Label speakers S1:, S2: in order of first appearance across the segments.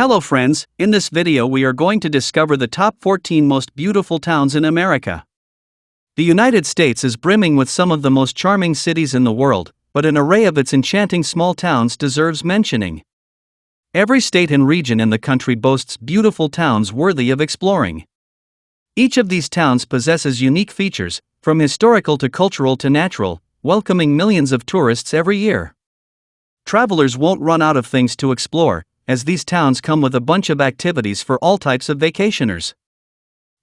S1: Hello friends, in this video we are going to discover the top 14 most beautiful towns in America. The United States is brimming with some of the most charming cities in the world, but an array of its enchanting small towns deserves mentioning. Every state and region in the country boasts beautiful towns worthy of exploring. Each of these towns possesses unique features, from historical to cultural to natural, welcoming millions of tourists every year. Travelers won't run out of things to explore, as these towns come with a bunch of activities for all types of vacationers.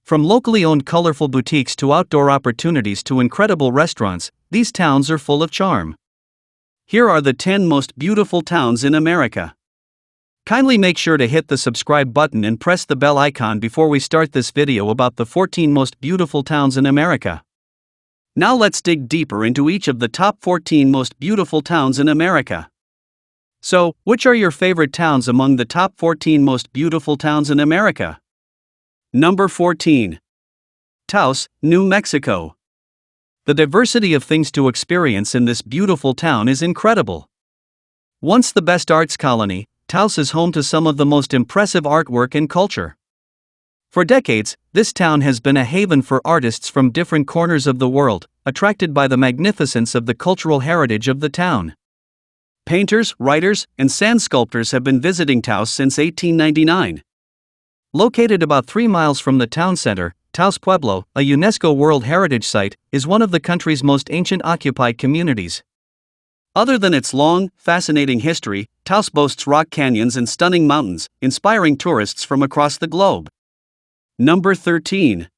S1: From locally owned colorful boutiques to outdoor opportunities to incredible restaurants, these towns are full of charm. Here are the 10 most beautiful towns in America. Kindly make sure to hit the subscribe button and press the bell icon before we start this video about the 14 most beautiful towns in America. Now let's dig deeper into each of the top 14 most beautiful towns in America. So, which are your favorite towns among the top 14 most beautiful towns in America? Number 14. Taos, New Mexico. The diversity of things to experience in this beautiful town is incredible. Once the best arts colony, Taos is home to some of the most impressive artwork and culture. For decades, this town has been a haven for artists from different corners of the world, attracted by the magnificence of the cultural heritage of the town. Painters, writers, and sand sculptors have been visiting Taos since 1899. Located about 3 miles from the town center, Taos Pueblo, a UNESCO World Heritage Site, is one of the country's most ancient occupied communities. Other than its long, fascinating history, Taos boasts rock canyons and stunning mountains, inspiring tourists from across the globe. Number 13.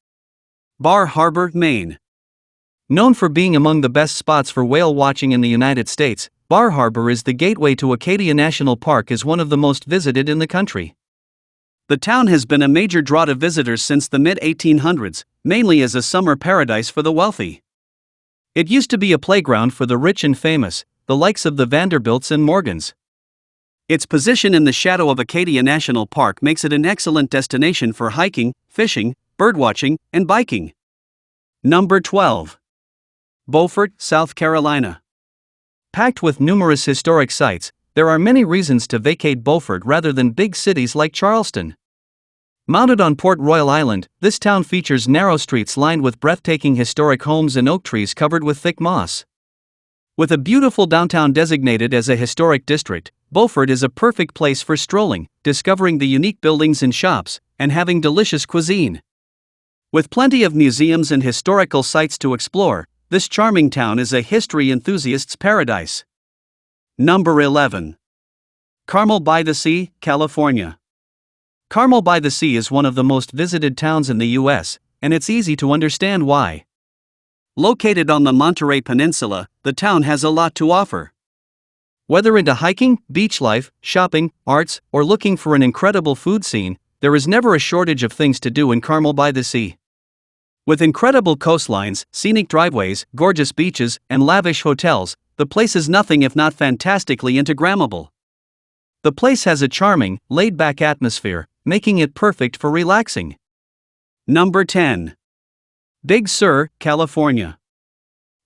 S1: Bar Harbor, Maine. Known for being among the best spots for whale watching in the United States, Bar Harbor is the gateway to Acadia National Park as one of the most visited in the country. The town has been a major draw to visitors since the mid-1800s, mainly as a summer paradise for the wealthy. It used to be a playground for the rich and famous, the likes of the Vanderbilts and Morgans. Its position in the shadow of Acadia National Park makes it an excellent destination for hiking, fishing, birdwatching, and biking. Number 12. Beaufort, South Carolina. Packed with numerous historic sites, there are many reasons to vacate Beaufort rather than big cities like Charleston. Mounted on Port Royal Island, this town features narrow streets lined with breathtaking historic homes and oak trees covered with thick moss. With a beautiful downtown designated as a historic district, Beaufort is a perfect place for strolling, discovering the unique buildings and shops, and having delicious cuisine. With plenty of museums and historical sites to explore, this charming town is a history enthusiast's paradise. Number 11. Carmel by the Sea, California. Carmel by the Sea is one of the most visited towns in the U.S., and it's easy to understand why. Located on the Monterey Peninsula, the town has a lot to offer. Whether into hiking, beach life, shopping, arts, or looking for an incredible food scene, there is never a shortage of things to do in Carmel by the Sea. With incredible coastlines, scenic driveways, gorgeous beaches, and lavish hotels, the place is nothing if not fantastically Instagrammable. The place has a charming, laid-back atmosphere, making it perfect for relaxing. Number 10. Big Sur, California.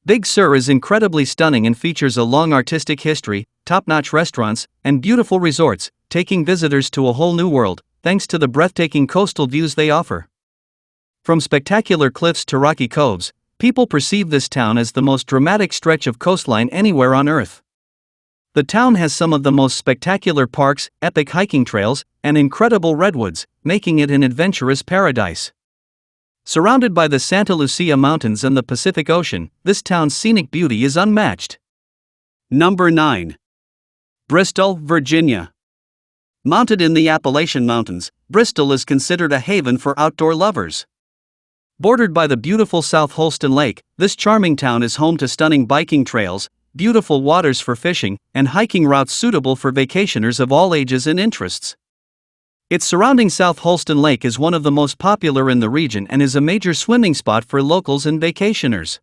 S1: Big Sur is incredibly stunning and features a long artistic history, top-notch restaurants, and beautiful resorts, taking visitors to a whole new world, thanks to the breathtaking coastal views they offer. From spectacular cliffs to rocky coves, people perceive this town as the most dramatic stretch of coastline anywhere on Earth. The town has some of the most spectacular parks, epic hiking trails, and incredible redwoods, making it an adventurous paradise. Surrounded by the Santa Lucia Mountains and the Pacific Ocean, this town's scenic beauty is unmatched. Number 9. Bristol, Virginia. Mounted in the Appalachian Mountains, Bristol is considered a haven for outdoor lovers. Bordered by the beautiful South Holston Lake, this charming town is home to stunning biking trails, beautiful waters for fishing, and hiking routes suitable for vacationers of all ages and interests. Its surrounding South Holston Lake is one of the most popular in the region and is a major swimming spot for locals and vacationers.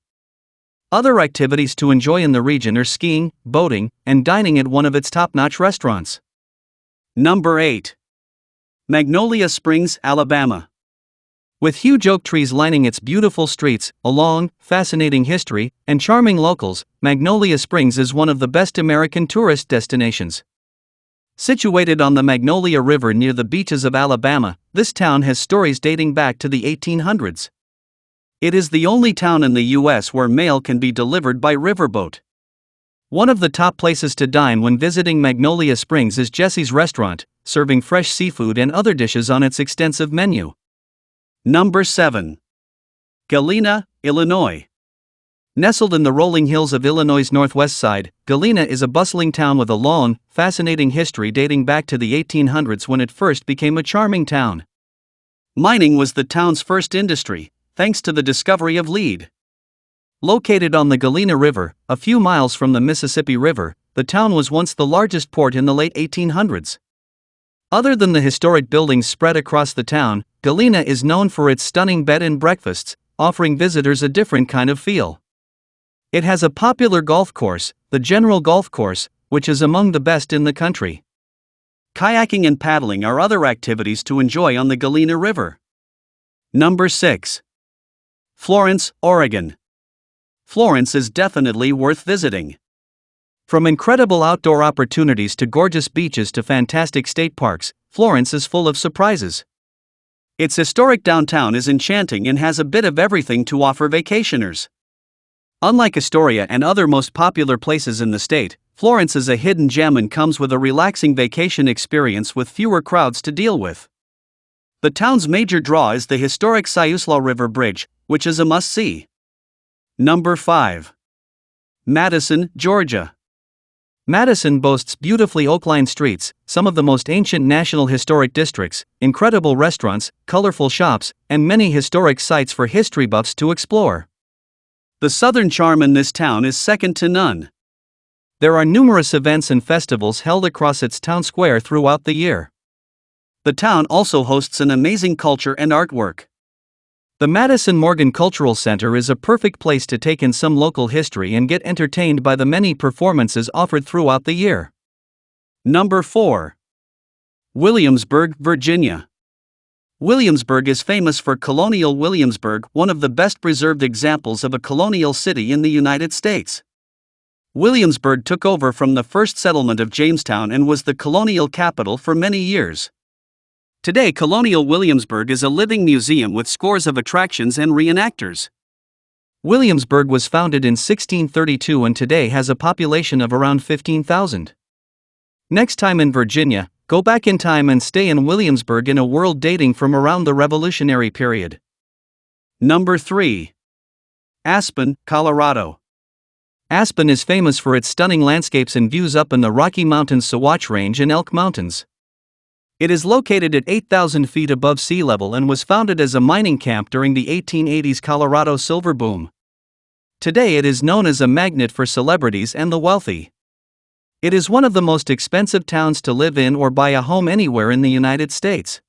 S1: Other activities to enjoy in the region are skiing, boating, and dining at one of its top-notch restaurants. Number 8. Magnolia Springs, Alabama. With huge oak trees lining its beautiful streets, a long, fascinating history, and charming locals, Magnolia Springs is one of the best American tourist destinations. Situated on the Magnolia River near the beaches of Alabama, this town has stories dating back to the 1800s. It is the only town in the U.S. where mail can be delivered by riverboat. One of the top places to dine when visiting Magnolia Springs is Jesse's Restaurant, serving fresh seafood and other dishes on its extensive menu. Number 7. Galena, Illinois. Nestled in the rolling hills of Illinois' northwest side, Galena is a bustling town with a long, fascinating history dating back to the 1800s when it first became a charming town. Mining was the town's first industry, thanks to the discovery of lead. Located on the Galena River, a few miles from the Mississippi River, the town was once the largest port in the late 1800s. Other than the historic buildings spread across the town, Galena is known for its stunning bed and breakfasts, offering visitors a different kind of feel. It has a popular golf course, the General Golf Course, which is among the best in the country. Kayaking and paddling are other activities to enjoy on the Galena River. Number 6. Florence, Oregon. Florence is definitely worth visiting. From incredible outdoor opportunities to gorgeous beaches to fantastic state parks, Florence is full of surprises. Its historic downtown is enchanting and has a bit of everything to offer vacationers. Unlike Astoria and other most popular places in the state, Florence is a hidden gem and comes with a relaxing vacation experience with fewer crowds to deal with. The town's major draw is the historic Siuslaw River Bridge, which is a must-see. Number 5. Madison, Georgia. Madison boasts beautifully oak-lined streets, some of the most ancient National Historic Districts, incredible restaurants, colorful shops, and many historic sites for history buffs to explore. The southern charm in this town is second to none. There are numerous events and festivals held across its town square throughout the year. The town also hosts an amazing culture and artwork. The Madison Morgan Cultural Center is a perfect place to take in some local history and get entertained by the many performances offered throughout the year. Number 4. Williamsburg, Virginia. Williamsburg is famous for Colonial Williamsburg, one of the best preserved examples of a colonial city in the United States. Williamsburg took over from the first settlement of Jamestown and was the colonial capital for many years. Today, Colonial Williamsburg is a living museum with scores of attractions and reenactors. Williamsburg was founded in 1632 and today has a population of around 15,000. Next time in Virginia, go back in time and stay in Williamsburg in a world dating from around the Revolutionary period. Number 3. Aspen, Colorado. Aspen is famous for its stunning landscapes and views up in the Rocky Mountains Sawatch Range and Elk Mountains. It is located at 8,000 feet above sea level and was founded as a mining camp during the 1880s Colorado silver boom. Today it is known as a magnet for celebrities and the wealthy. It is one of the most expensive towns to live in or buy a home anywhere in the United States.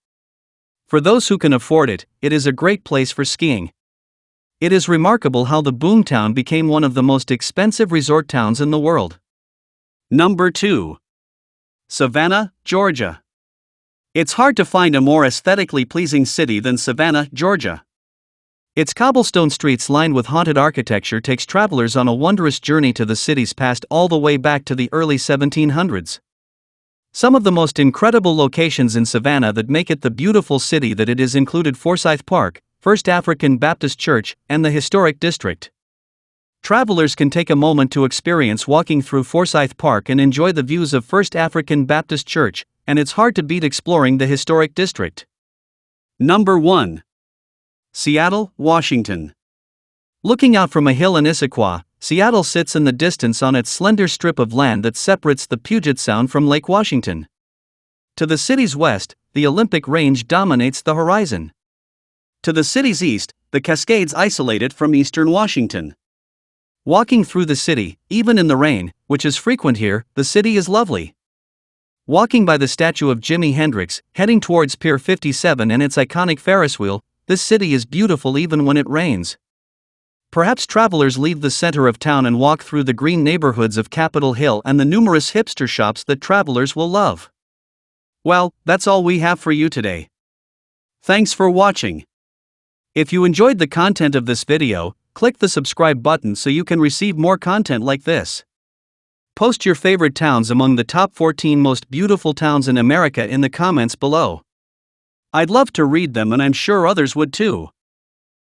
S1: For those who can afford it, it is a great place for skiing. It is remarkable how the boomtown became one of the most expensive resort towns in the world. Number 2. Savannah, Georgia. It's hard to find a more aesthetically pleasing city than Savannah, Georgia. Its cobblestone streets lined with haunted architecture takes travelers on a wondrous journey to the city's past all the way back to the early 1700s. Some of the most incredible locations in Savannah that make it the beautiful city that it is included Forsyth Park, First African Baptist Church, and the Historic District. Travelers can take a moment to experience walking through Forsyth Park and enjoy the views of First African Baptist Church, and it's hard to beat exploring the Historic District. Number 1. Seattle, Washington. Looking out from a hill in Issaquah, Seattle sits in the distance on its slender strip of land that separates the Puget Sound from Lake Washington. To the city's west, the Olympic Range dominates the horizon. To the city's east, the Cascades isolate it from eastern Washington. Walking through the city, even in the rain, which is frequent here, the city is lovely. Walking by the statue of Jimi Hendrix, heading towards Pier 57 and its iconic Ferris wheel, this city is beautiful even when it rains. Perhaps travelers leave the center of town and walk through the green neighborhoods of Capitol Hill and the numerous hipster shops that travelers will love. Well, that's all we have for you today. Thanks for watching. If you enjoyed the content of this video, click the subscribe button so you can receive more content like this. Post your favorite towns among the top 14 most beautiful towns in America in the comments below. I'd love to read them and I'm sure others would too.